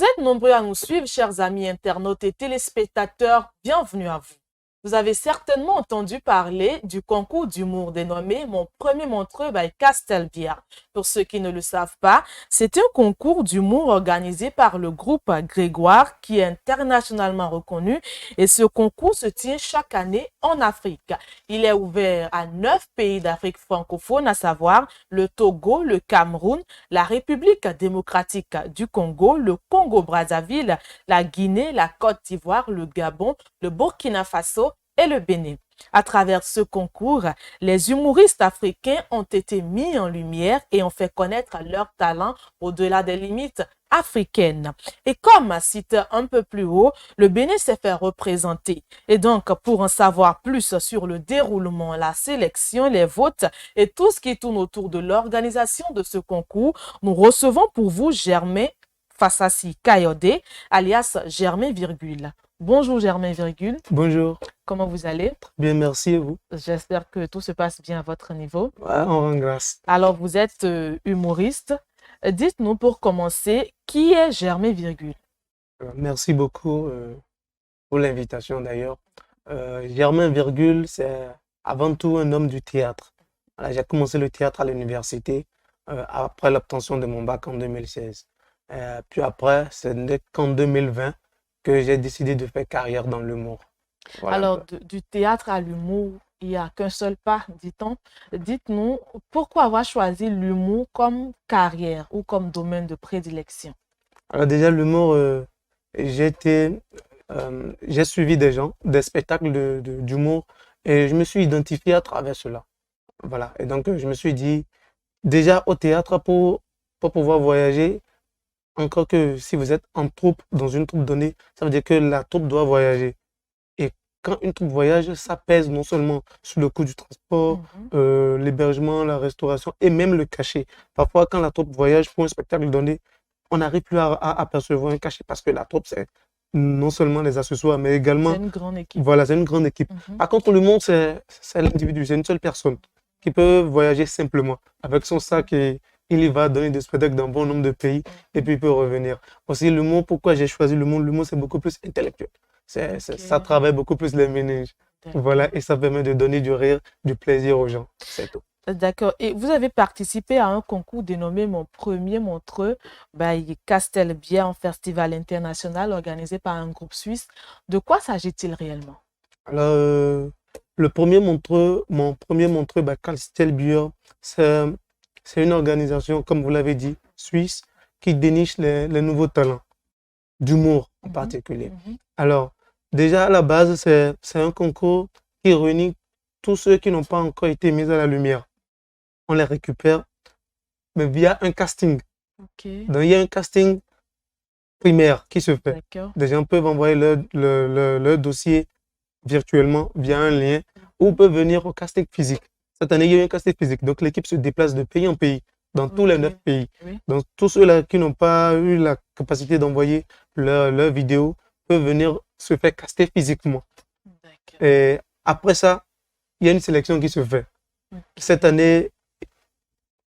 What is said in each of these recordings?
êtes nombreux à nous suivre, chers amis internautes et téléspectateurs. Bienvenue à vous. Vous avez certainement entendu parler du concours d'humour dénommé Mon premier Montreux by Castelbia. Pour ceux qui ne le savent pas, c'est un concours d'humour organisé par le groupe Grégoire qui est internationalement reconnu et ce concours se tient chaque année en Afrique. Il est ouvert à 9 pays d'Afrique francophone, à savoir le Togo, le Cameroun, la République démocratique du Congo, le Congo-Brazzaville, la Guinée, la Côte d'Ivoire, le Gabon, le Burkina Faso et le Bénin. À travers ce concours, les humoristes africains ont été mis en lumière et ont fait connaître leur talent au-delà des limites africaines. Et comme cite un peu plus haut, le Bénin s'est fait représenter. Et donc, pour en savoir plus sur le déroulement, la sélection, les votes et tout ce qui tourne autour de l'organisation de ce concours, nous recevons pour vous Germain Fassassi Kayode, alias Germain Virgule. Bonjour Germain Virgule. Bonjour. Comment vous allez? Bien, merci et vous? J'espère que tout se passe bien à votre niveau. Ouais, on rend grâce. Alors, vous êtes humoriste. Dites-nous pour commencer, qui est Germain Virgule? Merci beaucoup pour l'invitation d'ailleurs. Germain Virgule, c'est avant tout un homme du théâtre. Voilà, j'ai commencé le théâtre à l'université après l'obtention de mon bac en 2016. Puis après, ce n'est qu'en 2020 que j'ai décidé de faire carrière dans l'humour. Voilà. Alors, du théâtre à l'humour, il n'y a qu'un seul pas, dit-on. Dites-nous, pourquoi avoir choisi l'humour comme carrière ou comme domaine de prédilection? Alors déjà, l'humour, j'ai suivi des gens, des spectacles d'humour et je me suis identifié à travers cela. Voilà. Et donc, je me suis dit, déjà au théâtre, pour pouvoir voyager, encore que si vous êtes en troupe, dans une troupe donnée, ça veut dire que la troupe doit voyager. Et quand une troupe voyage, ça pèse non seulement sur le coût du transport, l'hébergement, la restauration et même le cachet. Parfois, quand la troupe voyage pour un spectacle donné, on n'arrive plus à apercevoir un cachet parce que la troupe, c'est non seulement les accessoires, mais également... C'est une grande équipe. Voilà, c'est une grande équipe. Par contre, le monde, c'est l'individu, c'est une seule personne qui peut voyager simplement avec son sac et il y va donner des spectacles dans bon nombre de pays et puis il peut revenir. Aussi, le monde, pourquoi j'ai choisi le monde? Le monde, c'est beaucoup plus intellectuel. Ça travaille beaucoup plus les méninges. Voilà, et ça permet de donner du rire, du plaisir aux gens. C'est tout. D'accord. Et vous avez participé à un concours dénommé Mon premier Montreux by Castelbia, un festival international organisé par un groupe suisse. De quoi s'agit-il réellement? Alors, mon premier Montreux by Castelbia, c'est une organisation, comme vous l'avez dit, suisse, qui déniche les nouveaux talents, d'humour en particulier. Alors, déjà à la base, c'est un concours qui réunit tous ceux qui n'ont pas encore été mis à la lumière. On les récupère, mais via un casting. Donc, il y a un casting primaire qui se fait. Des gens peuvent envoyer leur dossier virtuellement via un lien ou peuvent venir au casting physique. Cette année, il y a eu un casting physique. Donc, l'équipe se déplace de pays en pays, dans tous les 9 pays. Donc, tous ceux-là qui n'ont pas eu la capacité d'envoyer leur vidéo peuvent venir se faire caster physiquement. Et après ça, il y a une sélection qui se fait. Cette année,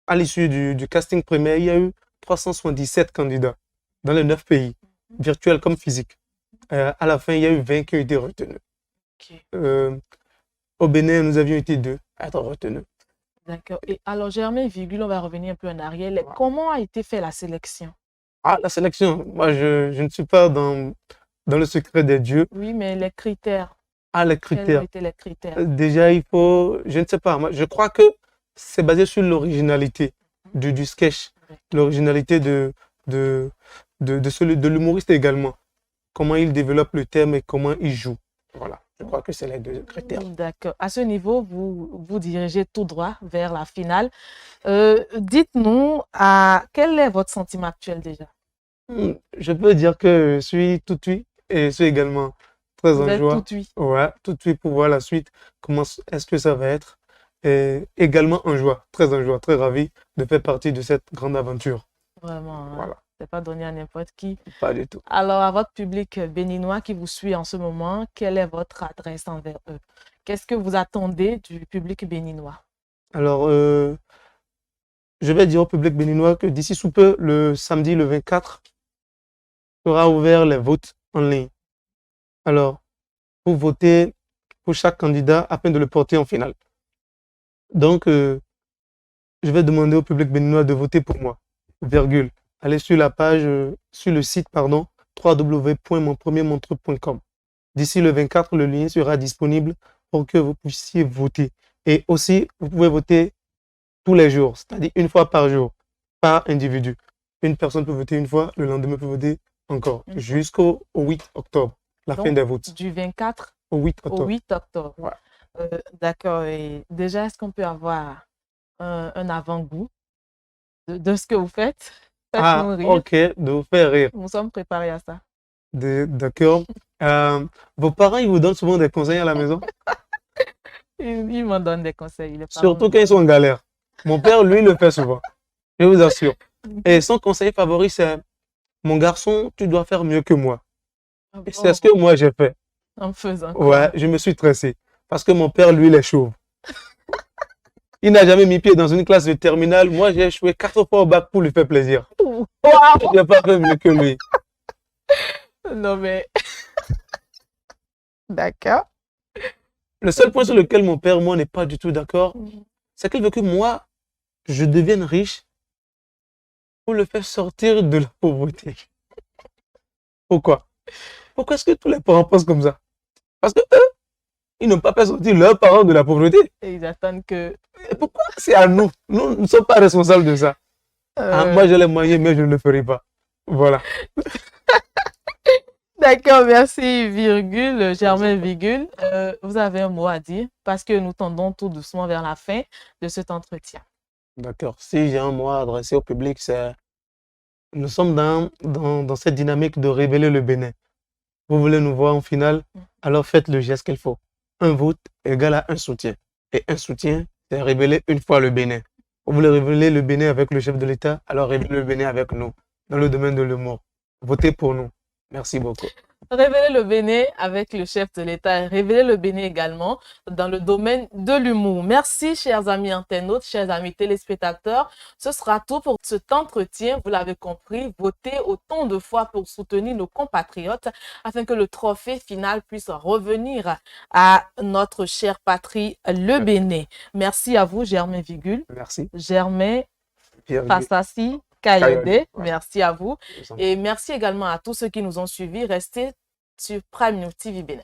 à l'issue du casting primaire, il y a eu 377 candidats dans les 9 pays, virtuels comme physiques. À la fin, il y a eu 20 qui ont été retenus. Au Bénin, nous avions été 2 à être retenus. D'accord. Et alors, Germain Virgule, on va revenir un peu en arrière. Comment a été faite la sélection? Ah, la sélection, moi, je ne suis pas dans le secret des dieux. Oui, mais les critères. Ah, les critères. Quels ont été les critères? Déjà, il faut, je ne sais pas, moi, je crois que c'est basé sur l'originalité du sketch, l'originalité de l'humoriste également. Comment il développe le thème et comment il joue. Voilà, je crois que c'est les 2 critères. D'accord. À ce niveau, vous dirigez tout droit vers la finale. Dites-nous, quel est votre sentiment actuel déjà? Je peux dire que je suis tout oui et je suis également très Vous en êtes joie. tout oui. Ouais, tout oui pour voir la suite. Comment est-ce que ça va être? Et également en joie, très ravi de faire partie de cette grande aventure. Vraiment, hein? Voilà. C'est pas donné à n'importe qui. Pas du tout. Alors, à votre public béninois qui vous suit en ce moment, quelle est votre adresse envers eux? Qu'est-ce que vous attendez du public béninois? Alors, je vais dire au public béninois que d'ici sous peu, le samedi, le 24 sera ouvert les votes en ligne. Alors, pour voter pour chaque candidat afin de le porter en finale. Donc, je vais demander au public béninois de voter pour moi. Virgule. Allez sur la page, sur le site, pardon, www.monpremiermontreux.com. D'ici le 24, le lien sera disponible pour que vous puissiez voter. Et aussi, vous pouvez voter tous les jours, c'est-à-dire une fois par jour, par individu. Une personne peut voter une fois, le lendemain peut voter encore, jusqu'au 8 octobre, la fin des votes. Du 24 au 8 octobre. Au 8 octobre. Ouais. D'accord. Et déjà, est-ce qu'on peut avoir un avant-goût de ce que vous faites? Ah, ok, de vous faire rire. Nous sommes préparés à ça. D'accord. Vos parents, ils vous donnent souvent des conseils à la maison? Ils m'en donnent des conseils. Surtout quand ils sont en galère. Mon père, lui, le fait souvent. Je vous assure. Et son conseil favori, c'est: mon garçon, tu dois faire mieux que moi. Et c'est ce que moi j'ai fait. En faisant quoi? Ouais, je me suis stressé. Parce que mon père, lui, il est chauve. Il n'a jamais mis pied dans une classe de terminale. Moi, j'ai échoué 4 fois au bac pour lui faire plaisir. Wow. Je n'ai pas fait mieux que lui. Non, mais. D'accord. Le seul point sur lequel mon père, moi, n'est pas du tout d'accord, c'est qu'il veut que moi, je devienne riche pour le faire sortir de la pauvreté. Pourquoi? Pourquoi est-ce que tous les parents pensent comme ça? Parce que eux, ils n'ont pas fait sortir leurs parents de la pauvreté. Et ils attendent que... Et pourquoi c'est à nous? Nous ne sommes pas responsables de ça. Moi, j'ai les moyens, mais je ne le ferai pas. Voilà. D'accord, merci, virgule, Germain, virgule. Vous avez un mot à dire parce que nous tendons tout doucement vers la fin de cet entretien. D'accord. Si j'ai un mot à adresser au public, c'est: nous sommes dans cette dynamique de révéler le Bénin. Vous voulez nous voir en finale, alors faites le geste qu'il faut. Un vote égale à un soutien. Et un soutien, c'est révéler une fois le Bénin. Vous voulez révéler le Bénin avec le chef de l'État, alors révélez le Bénin avec nous, dans le domaine de l'humour. Votez pour nous. Merci beaucoup. Révéler le Bénin avec le chef de l'État et révéler le Bénin également dans le domaine de l'humour. Merci, chers amis internautes, chers amis téléspectateurs. Ce sera tout pour cet entretien. Vous l'avez compris, votez autant de fois pour soutenir nos compatriotes afin que le trophée final puisse revenir à notre chère patrie, le Bénin. Merci à vous, Germain Vigul. Merci. Germain Passassi Kayode, merci à vous. Et merci également à tous ceux qui nous ont suivis. Restez sur Prime News TV Bénin.